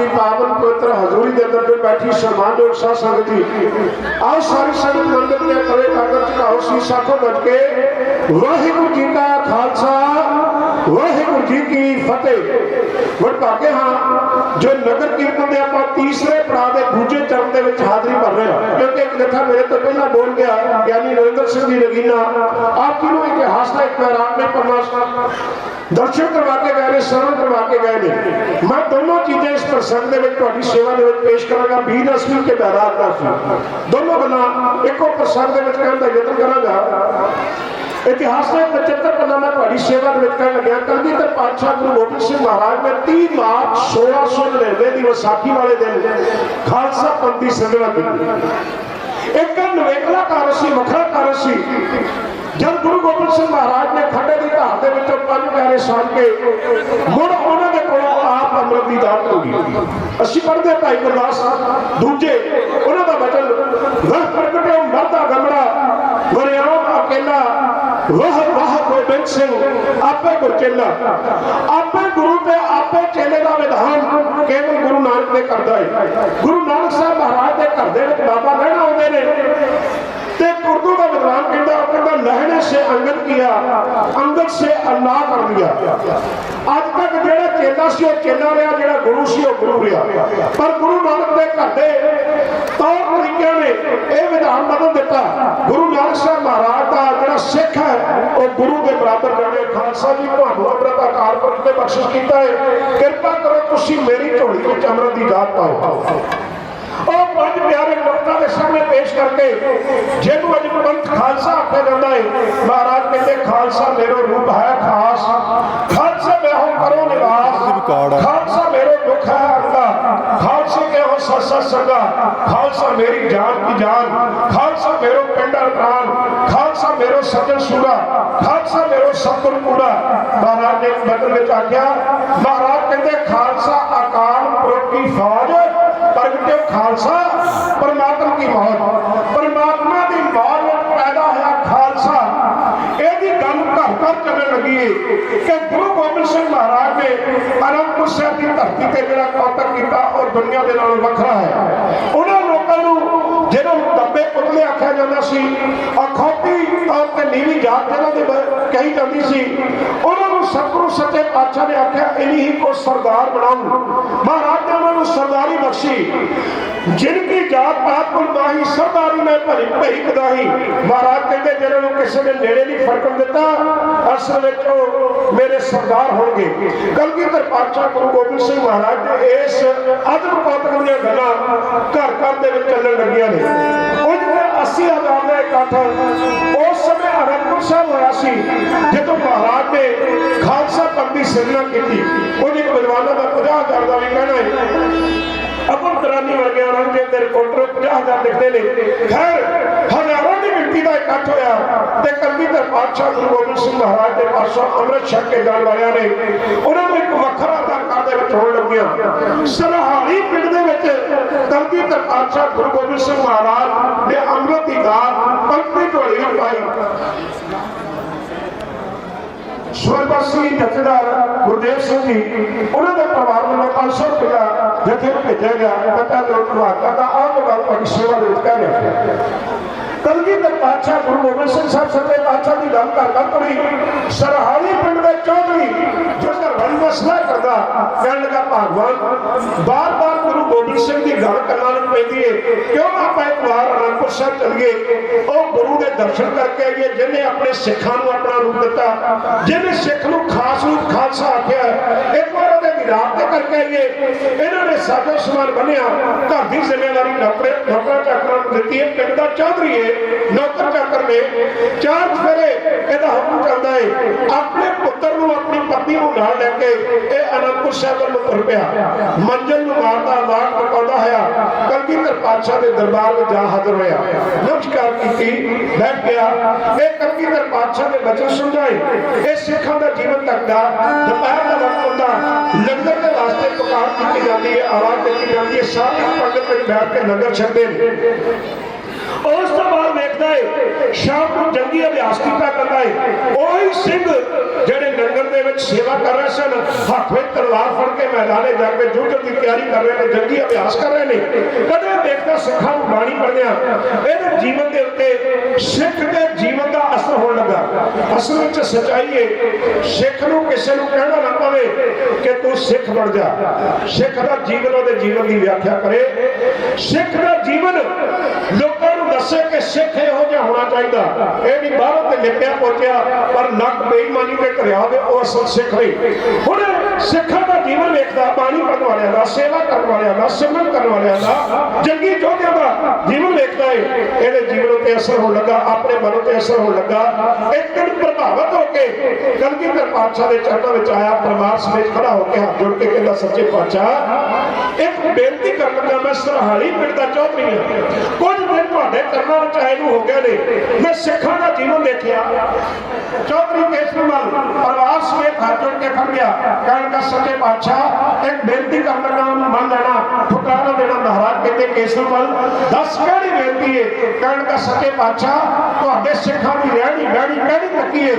ਦੀ ਪਾਵਨ ਪਵਿੱਤਰ ਹਜ਼ੂਰੀ ਦੇ ਅੰਦਰ ਬੈਠੀ ਸਨਮਾਨਯੋਗ ਸਾਧ ਸੰਗਤ ਜੀ, ਆਓ ਸਾਰੀ ਸੰਗਤ ਮੰਦਰ ਦੇ ਕਰੇ ਕਾਗਰ ਝੁਕਾਓ, ਸੀਸ ਆਖੋ ਗੱਜ ਕੇ ਵਾਹਿਗੁਰੂ ਜੀ ਕਾ ਖਾਲਸਾ ਵਾਹਿਗੁਰੂ ਜੀ ਕੀ ਫਤਿਹ। ਵਡਭਾਗੇ ਹਾਂ ਜੋ ਨਗਰ ਕੀਰਤਨ ਦੇ ਆਪਾਂ ਤੀਸਰੇ ਪੜਾਅ ਦੇ ਦੂਜੇ ਚਰਨ ਦੇ ਵਿੱਚ ਹਾਜ਼ਰੀ ਭਰ ਰਹੇ ਹਾਂ, ਕਿਉਂਕਿ ਇੱਕ ਜਥਾ ਮੇਰੇ ਤੋਂ ਪਹਿਲਾਂ ਬੋਲ ਗਿਆ ਗਿਆਨੀ ਨਰਿੰਦਰ ਸਿੰਘ ਜੀ ਨਗੀਨਾ, ਆਪ ਜੀ ਨੂੰ ਇਤਿਹਾਸ ਦਾ ਇੱਕ ਮੈਰਾਨ में परमात्मा दर्शन करवा के गए, श्रवण करवा के गए ने। मैं दोनों चीजें इस प्रसंग के सेवा के पेश करांगा, 20 अश्विन के बैराग का दोनों गल्लां एको प्रसंग के कहने का यत्न करांगा। इतिहास में 75 पन्ना मैं तुहाडी सेवा के कहन लग्या। कलगीधर पातशाह गुरु गोबिंद सिंह महाराज ने 30 मार्च 1699 की विसाखी वाले दिन खालसा पंथ की सिरजना की। एक नवेकला कारज सी, वखरा कारज सी। जब गुरु गोबिंद सिंह महाराज ने खड्डे की धार के विचों 5 प्यारे साल के मुड़ उन्होंने कोलों आप अमृत की दात होगी। असीं पढ़दे भाई गुरदास दूजे उन्हों का वचन वह प्रगटे मरदा गमड़ा वरियाम अकेला वह वाह गोबिंद सिंह आपे गुरचेला। आपे गुरु ते आपे चेले का विधान केवल गुरु नानक ने करता है। गुरु नानक साहब महाराज के घर के बाबा रहना आते हैं तो उर्दू का विद्वान कहता लहने से अंगद किया, अंगद से अल्लाह कर दिया। अज तक जो चेला सी वो चेला रहा, जो गुरु सी वो गुरु रहा। पर गुरु नानक के घर के तौर तरीकों ने यह विधान बदल दिता। गुरु नानक साहब महाराज का जो सिख है वो गुरु के बराबर जाने। खालसा जी को अमृत अकाल पुरख ने बख्शिश किया है, कृपा करो तुम मेरी झोली में अमृत की दात पाओ। और 5 प्यारे लोगों के सामने पेश करके जिन्होंने अज पंथ खालसा आख्या जाता है। महाराज कहते खालसा मेरो रूप है खास, खालसा मैं हूं करो निवास, खालसा मेरो दुख है अंगा, खालसा के हो सत संगा, खालसा मेरी जान की जान, खालसा मेरो पिंडा प्राण, खालसा मेरो सजन सूरा, खालसा मेरो सतगुर कूड़ा। महाराज ने बदल में आख्या, महाराज कहते खालसा अकाल पुरख की फौज प्रगटे खालसा परमात्मा की मौत, परमात्मा की मौत में पैदा होया खालसा। यदि गल घर घर चलने लगी है कि गुरु गोबिंद सिंह महाराज ने अनंतपुर साहिब की धरती से जो कौतक किया और दुनिया के नालों वखरा है। उन्होंने लोगों को जिन्होंने दबे पुतले आख्या जाता सी, अखौती तौर पर नीवी जात जिन्होंने कही जाती सी, उन्होंने सतगुरु सच्चे पातशाह ने आख्या इन्हीं को सरदार बनाऊं। महाराज ने उन्होंने सरदारी बख्शी। जिनकी जात पात को नाही सरदारी में भरी भरी कदाही। महाराज कहते जिन्होंने किसी ने नेड़े नहीं फड़कन दिता, असल में मेरे सरदार होंगे। कलगीधर पातशाह गुरु गोबिंद सिंह महाराज ने इस अदब कौतक दी गल्लां घर घर दे विच चलण लगियां ने। 80,000 का इकट्ठ उस समय अनंदपुर साहब होया सी जदों महाराज ने खालसा पंथ की सिरजना की। उन्हें विद्वानों का 50,000 का भी कहना है। अपन करानी वर्गे औरंगजेब के रिपोर्टर 50,000 लिखते हैं। खैर हजारों की गिनती का इकट्ठ होया ते कलगीधर पातशाह गुरु गोबिंद सिंह महाराज के पासों अमृत छक के जाने वालियां ने उन्होंने एक वखरा दरकार दे विच होण लगियां। सरहाली पिंड दे विच कलगीधर पातशाह गुरु गोबिंद सिंह महाराज ने अमृत की दात पंक्ति झोली में पाई। स्वर्गवासी जथेदार गुरदेव सिंह जी उन्होंने परिवार में 500 रुपया जथे भेजा गया। सेवा कलगीधर पातशाह गुरु गोबिंद सिंह साहब सच्चे पातशाह की गल कर पड़ी। सरहाली पिंड के चौधरी जो घर मसला करता कहने लगा भगवान बार बार गुरु गोबिंद सिंह की गल करना पैंती है, क्यों आप एक बार अनंदपुर साहब चल गए और गुरु के दर्शन करके आइए जिन्हें अपने सिखा अपना रूप दिता, जिन्हें सिख नूं खास रूप खालसा आख्या। एक बार विराट करके आइए। इन्होंने साजो समान बनिया, घर की जिम्मेवारी नौकर चाकर दी है। पिंड का चौधरी है, नौकर चाकर ने 4 फेरे यदा हुक्म चलता है। अपने पुत्र को अपनी पत्नी को नाल लैके अनंदपुर साहब में तुर पिया। मंजल मारता वाक पकाता है कलगीधर पातशाह के दरबार में जा हाजिर होया। नमस्कार की बैठ गया। कलगीधर पातशाह ने वचन समझाए। ये सिखों का जीवन तक का दोपहर का वक्त होता लंगर के वास्ते पुकार की जाती है, आवाज दी जाती है। सारे पंडित में बैठ के लंगर छकते हैं। ਉਸ ਤੋਂ ਬਾਅਦ ਵੇਖਦਾ ਹੈ ਸ਼ਾਮ ਨੂੰ ਜੰਗੀ ਅਭਿਆਸ ਕੀਤਾ ਕਰਦਾ ਹੈ। ਉਹੀ ਸਿੰਘ ਜਿਹੜੇ ਲੰਗਰ ਦੇ ਵਿੱਚ ਸੇਵਾ ਕਰ ਰਹੇ ਸਨ, ਹੱਥ ਵਿੱਚ ਤਲਵਾਰ ਫੜ ਕੇ ਮੈਦਾਨੇ ਜਾ ਕੇ ਜੁੱਧ ਦੀ ਤਿਆਰੀ ਕਰ ਰਹੇ ਨੇ, ਜੰਗੀ ਅਭਿਆਸ ਕਰ ਰਹੇ ਨੇ। ਕਦੇ ਵੇਖਦਾ ਸਿੱਖਾਂ ਨੂੰ ਬਾਣੀ ਪੜ੍ਹਦਿਆਂ ਇਹਦੇ ਜੀਵਨ ਦੇ ਉੱਤੇ ਸਿੱਖ ਦੇ ਜੀਵਨ ਦਾ ਅਸਰ ਹੋਣ ਲੱਗਾ। ਅਸਲ ਵਿੱਚ ਸੱਚਾਈ ਹੈ, ਸਿੱਖ ਨੂੰ ਕਿਸੇ ਨੂੰ ਕਹਿਣਾ ਨਾ ਪਵੇ ਕਿ ਤੂੰ ਸਿੱਖ ਬਣ ਜਾ। ਸਿੱਖ ਦਾ ਜੀਵਨ ਉਹਦੇ ਜੀਵਨ ਦੀ ਵਿਆਖਿਆ ਕਰੇ। ਸਿੱਖ ਦਾ ਜੀਵਨ ਲੋਕਾਂ ਨੂੰ ਦੱਸੇ ਕਿ ਸਿੱਖ ਇਹੋ ਜਿਹਾ ਹੋਣਾ ਚਾਹੀਦਾ। ਇਹ ਨਹੀਂ ਬਾਹਰੋਂ ਤੇ ਲਿਪਿਆ ਪੋਚਿਆ ਪਰ ਨੱਕ ਬੇਈਮਾਨੀ ਤੇ ਘਰਿਆ ਹੋਵੇ, ਉਹ ਅਸਲ ਸਿੱਖ ਨਹੀਂ। ਹੁਣ ਸਿੱਖਾਂ ਦਾ ਜੀਵਨ ਵੇਖਦਾ, ਬਾਣੀ ਪੜ੍ਹਨ ਵਾਲਿਆਂ ਦਾ, ਸੇਵਾ ਕਰਨ ਵਾਲਿਆਂ ਦਾ, ਸਿਮਰਨ ਕਰਨ ਵਾਲਿਆਂ ਦਾ, ਜੰਗੀ ਯੋਧਿਆਂ ਦਾ ਜੀਵਨ ਵੇਖਦਾ ਹੈ। ਇਹਦੇ ਜੀਵਨ ਉੱਤੇ ਅਸਰ ਹੋਣ ਲੱਗਾ, ਆਪਣੇ ਮਨ ਉੱਤੇ ਅਸਰ ਹੋਣ ਲੱਗਾ। ਇੱਕ ਦਿਨ ਪ੍ਰਭਾਵਿਤ ਹੋ ਕੇ ਕਲਗੀਧਰ ਪਾਤਸ਼ਾਹ ਦੇ ਚਰਨਾਂ ਵਿੱਚ ਆਇਆ, ਪਰਿਵਾਰ ਸਮੇਤ ਖੜਾ ਹੋ ਕੇ ਹੱਥ ਜੋੜ ਕੇ ਕਹਿੰਦਾ, ਸੱਚੇ ਪਾਤਸ਼ਾਹ ਇੱਕ ਬੇਨਤੀ ਕਰਨ ਲੱਗਾ। ਮੈਂ ਸਰਹਾਲੀ ਪਿੰਡ ਦਾ ਚੌਧਰੀ ਹਾਂ। ਕੁਝ ਦਿਨ ਤੁਹਾਡੇ ਚਰਨਾਂ ਵਿੱਚ ਆਏ ਨੂੰ ਹੋ ਗਏ ਨੇ। ਮੈਂ ਸਿੱਖਾਂ ਦਾ ਜੀਵਨ ਦੇਖਿਆ। ਚੌਧਰੀ ਕੇਸਰਮਲ ਪਰਿਵਾਰ ਸਮੇਤ ਹੱਥ ਜੋੜ ਕੇ ਖੜ ਗਿਆ, ਕਹਿਣ ਲੱਗਾ, ਸੱਚੇ ਪਾਤਸ਼ਾਹ ਇੱਕ ਬੇਨਤੀ ਕਰਨ ਲੱਗਾ, ਉਹਨੂੰ ਮੰਨ ਲੈਣਾ, ਠੁਕਰਾ ਨਾ ਦੇਣਾ। ਮਹਾਰਾਜ ਕਹਿੰਦੇ, ਕੇਸਰਮਲ ਦੱਸ ਕਿਹੜੀ ਬੇਨਤੀ ਹੈ? ਕਹਿਣ ਲੱਗਾ, ਸੱਚੇ ਪਾਤਸ਼ਾਹ ਤੁਹਾਡੇ ਸਿੱਖਾਂ ਦੀ ਰਹਿਣੀ ਬਹਿਣੀ ਕਿਹੜੀ ਤੱਕੀ ਹੈ?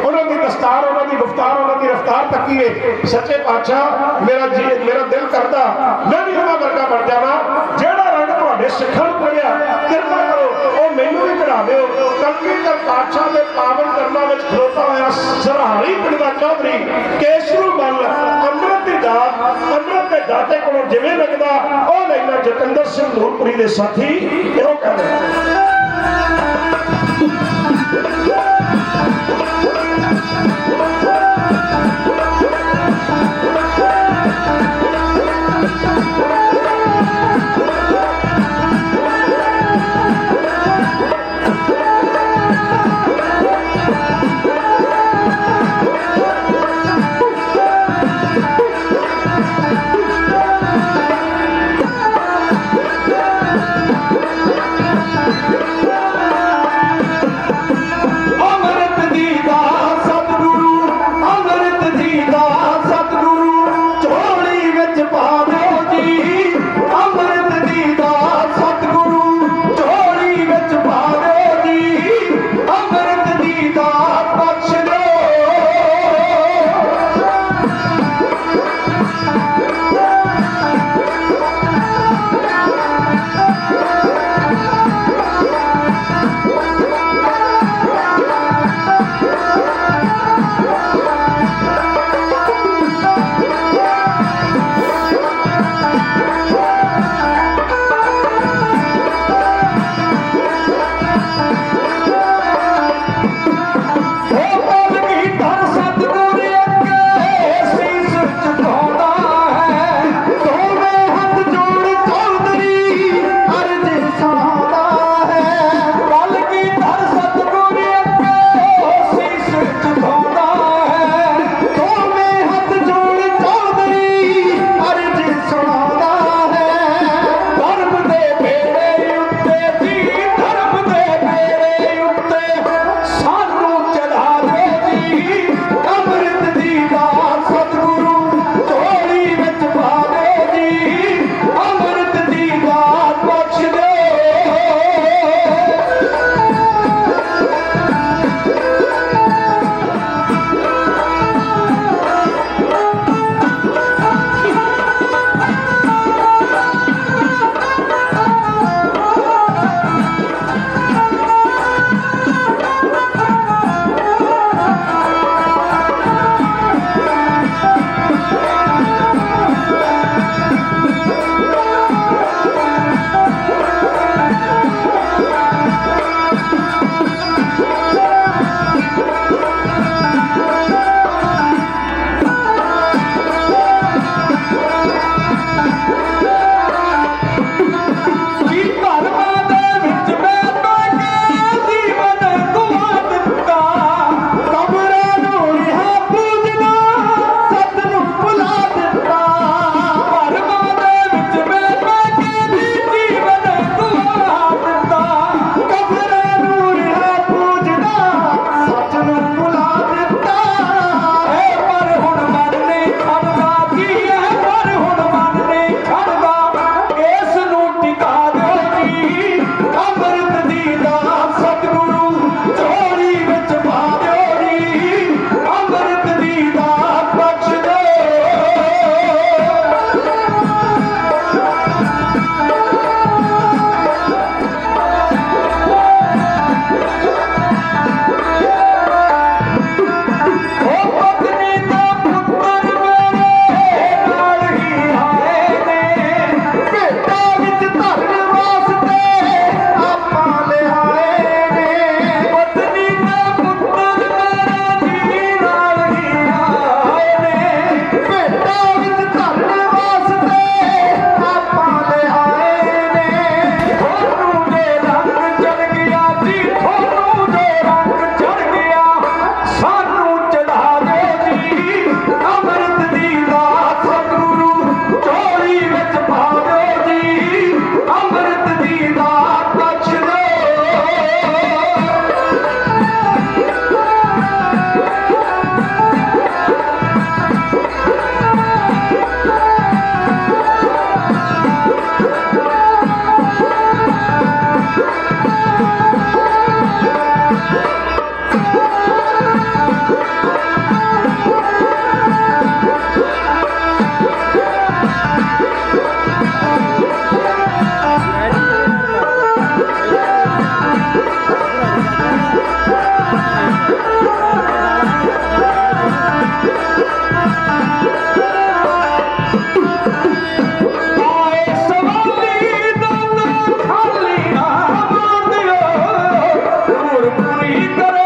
ਉਹਨਾਂ ਦੀ ਦਸਤਾਰ, ਉਹਨਾਂ ਦੀ ਗੁਫਤਾਰ, ਉਹਨਾਂ ਦੀ ਰਫਤਾਰ ਤੱਕੀ ਹੈ। ਸੱਚੇ ਪਾਤਸ਼ਾਹ ਮੇਰਾ ਦਿਲ ਕਰਦਾ ਮੈਂ ਵੀ ਉਹਨਾਂ ਵਰਗਾ ਬਣ ਜਾਵਾਂ। ਜਿਹੜਾ ਰੰਗ ਤੁਹਾਡੇ ਸਿੱਖਾਂ ਨੂੰ ਪੜਿਆ, ਕਿਰਪਾ ਕਰੋ ਉਹ ਮੈਨੂੰ ਵੀ ਕਢਾ ਦਿਓ। ਕਲਗੀਧਰ ਪਾਤਸ਼ਾਹ ਦੇ ਪਾਵਨ ਚਰਨਾਂ ਵਿੱਚ ਖਲੋਤਾ ਹੋਇਆ ਸਰਹਾਲੀ ਪਿੰਡ ਦਾ ਚੌਧਰੀ ਕੇਸਰਮਲ ਅੰਮ੍ਰਿਤ ਦੀ ਦਾਤ, ਅੰਮ੍ਰਿਤ ਦੇ ਦਾਤੇ ਕੋਲੋਂ ਜਿਵੇਂ ਲੱਗਦਾ ਉਹ ਲੈਣਾ। ਜਤਿੰਦਰ ਸਿੰਘ ਨੂਰਪੁਰੀ ਦੇ ਸਾਥੀ ਇਹੋ ਕਹਿੰਦੇ।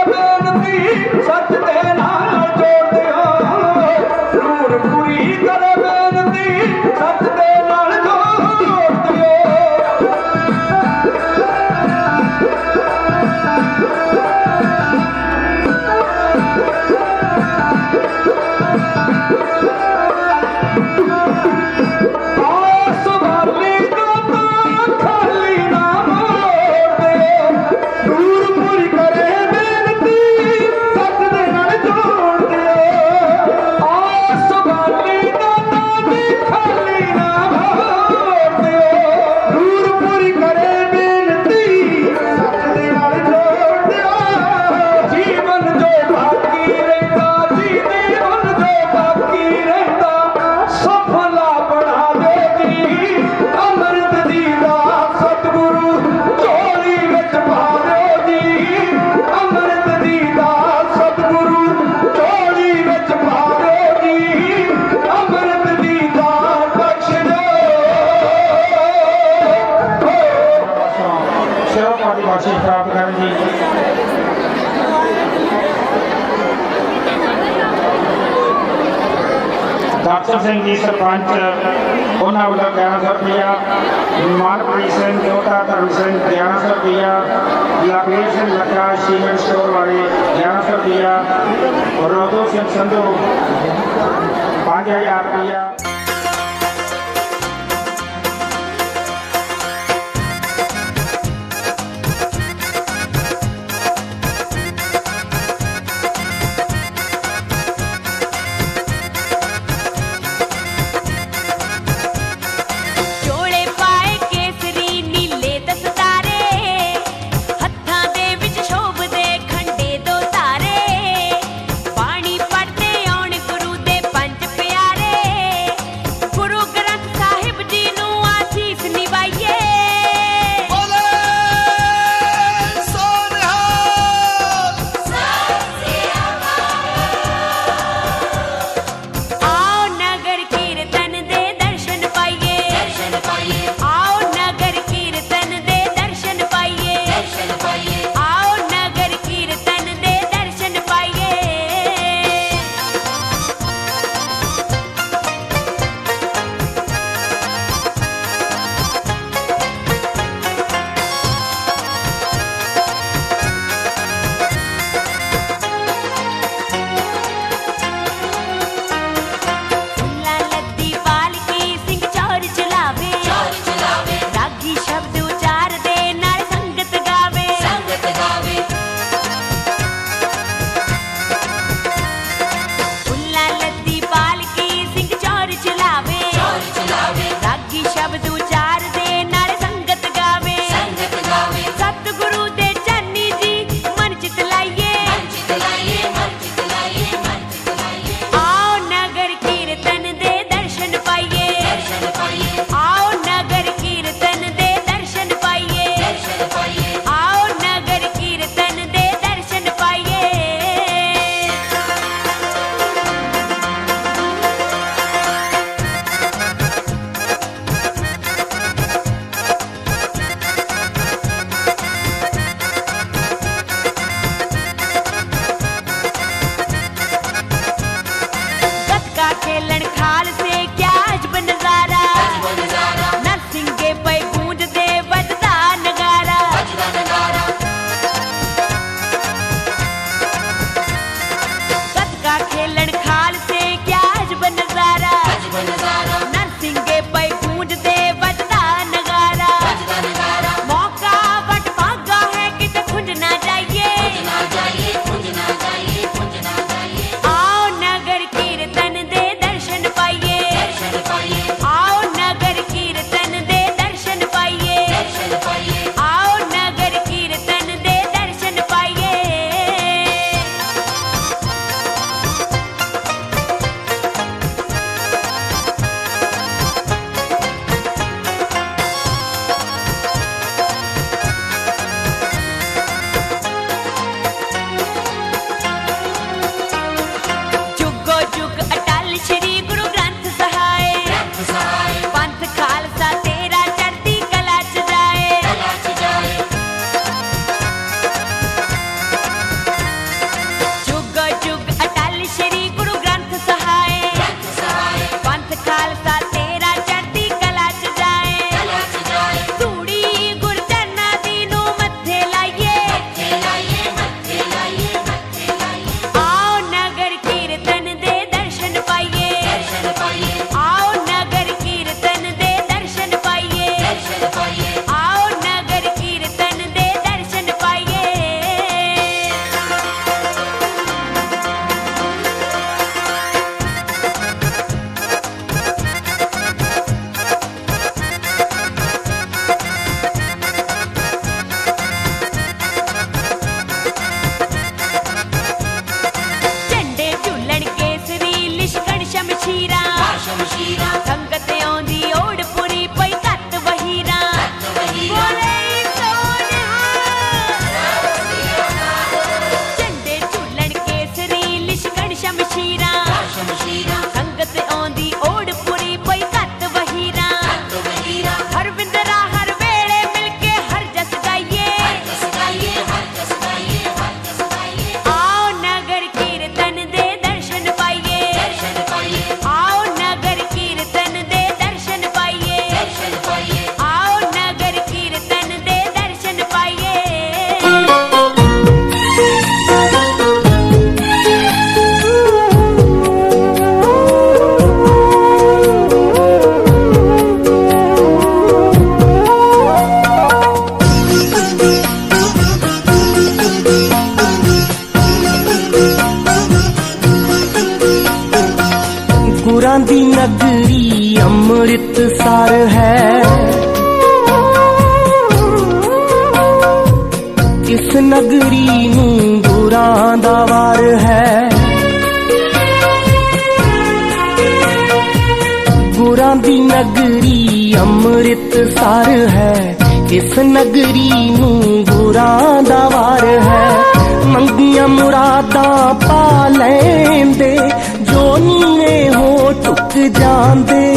ਬੇਨਤੀ ਸੱਚ ਦੇ ਨਾਲ ਜੋੜ ਦਿਓ ਨੂਰ ਪੂਰੀ ਕਰੇ ਬੇਨਤੀ ਸੱਚ ਦੇ ਨਾਲ ਜੋੜ ਦਿਓ ਆਸ ਵਾਲੀ ਦਾਤਾ ਖਾਲੀ ਨਾ ਮੋੜ ਦਿਓ ਨੂਰ ਪੂਰੀ ਕਰੇ ਬੇਨਤੀ ਸੱਚ ਦੇ ਨਾਲ ਜੋੜ ਦਿਓ ਆਸ ਵਾਲੀ ਦਾਤਾ ਦੀ ਖਾਲੀ ਨਾ ਮੋੜ ਦਿਓ ਨੂਰ ਪੂਰੀ ਕਰੇ ਬੇਨਤੀ ਸੱਚ ਦੇ ਨਾਲ ਜੋੜ ਦਿਓ ਜੀਵਨ ਜੋ ਬਾਕੀ ਰਹਿੰਦਾ ਜੀਵਨ ਜੋ ਬਾਕੀ ਰਹਿੰਦਾ ਸਫਲਾ ਬਣਾ ਦਿਓ ਜੀ ਅੰਮ੍ਰਿਤ ਦੀ ਦਾਤ ਸਤਿਗੁਰੂ ਝੋਲੀ ਵਿੱਚ ਪਾ ਦਿਓ ਜੀ ਅੰਮ੍ਰਿਤ ਦੀ ਦਾਤ ਸਤਿਗੁਰੂ ਝੋਲੀ ਵਿੱਚ ਪਾ ਦਿਓ ਜੀ ਅੰਮ੍ਰਿਤ ਦੀ ਦਾਤ ਬਖਸ਼ ਦਿਓ ਸ਼ਰਮ ਪਾਰਟੀ ਬਖਸ਼ਿਸ਼ ਪ੍ਰਾਪਤ ਕਰਨ ਜੀ ਦਰਸ਼ਨ ਸਿੰਘ ਜੀ ਸਰਪੰਚ ਉਹਨਾਂ ਵੱਲੋਂ 1100 ਰੁਪਇਆ ਮਨਪ੍ਰੀਤ ਸਿੰਘ ਜੋਤਾ ਧਰਮ ਸਿੰਘ 1100 ਰੁਪਇਆ ਲਖਵੀਰ ਸਿੰਘ ਲੱਖਾ ਸੀਮੈਂਟ ਸਟੋਰ ਵਾਲੇ 1100 ਰੁਪਇਆ ਰੋਦੋ ਸਿੰਘ ਸੰਧੂ 5000 ਰੁਪਇਆ ਚੋਲੇ ਪਾਏ ਕੇਸਰੀ ਨੀਲੇ ਦਸਤਾਰੇ ਹੱਥਾਂ ਦੇ ਵਿੱਚ ਸ਼ੋਭਦੇ ਖੰਡੇ ਦੋ ਤਾਰੇ ਬਾਣੀ ਪੜ੍ਹਦੇ ਆਉਣ ਗੁਰੂ ਦੇ ਪੰਜ ਪਿਆਰੇ ਅੰਮ੍ਰਿਤਸਰ ਹੈ। ਇਸ ਨਗਰੀ ਨੂੰ ਗੁਰਾਂ ਦਾ ਵਾਰ ਹੈ। ਗੁਰਾਂ ਦੀ ਨਗਰੀ ਅੰਮ੍ਰਿਤਸਰ ਹੈ। ਇਸ ਨਗਰੀ ਨੂੰ ਗੁਰਾਂ ਦਾ ਵਾਰ ਹੈ। ਮੰਗੀਆਂ ਮੁਰਾਦਾਂ ਪਾ ਲੈਂਦੇ ਜੋ ਨੀਵੇਂ ਹੋ ਝੁਕ ਜਾਂਦੇ।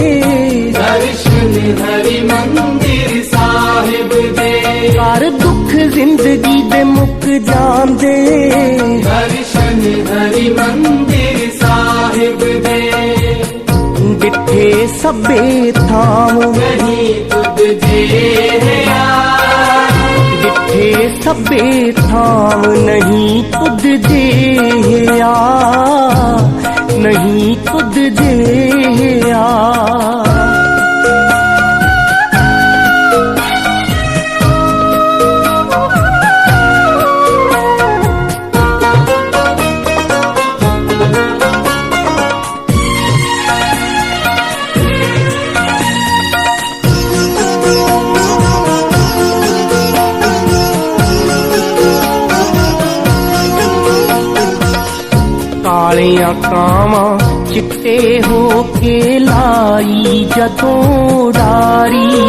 ਦਰਸ਼ਨ ਹਰੀ ਮੰਦਿਰ ਸਾਹਿਬ ਦੇ ਹਰ ਦੁੱਖ ਜ਼ਿੰਦਗੀ ਦੇ ਮੁੱਕ ਜਾਂਦੇ। ਦਰਸ਼ਨ ਹਰੀ ਮੰਦਿਰ ਸਾਹਿਬ ਦੇ ਡਿੱਠੇ ਸਭੇ ਥਾਮ ਨਹੀਂ ਤੁਧ ਜਿਹਾ। ਡਿੱਠੇ ਸਭੇ ਥਾਮ ਨਹੀਂ ਤੁਧ ਜਿਹਾ। ਨਹੀਂ ਤੁਧ ਜਿਹਾ। ਕਾਲੀਆਂ ਕਾਵਾਂ ਚਿੱਟੇ ਹੋ ਕੇ ਲਾਈ ਜਦੋਂ ਡਾਰੀ।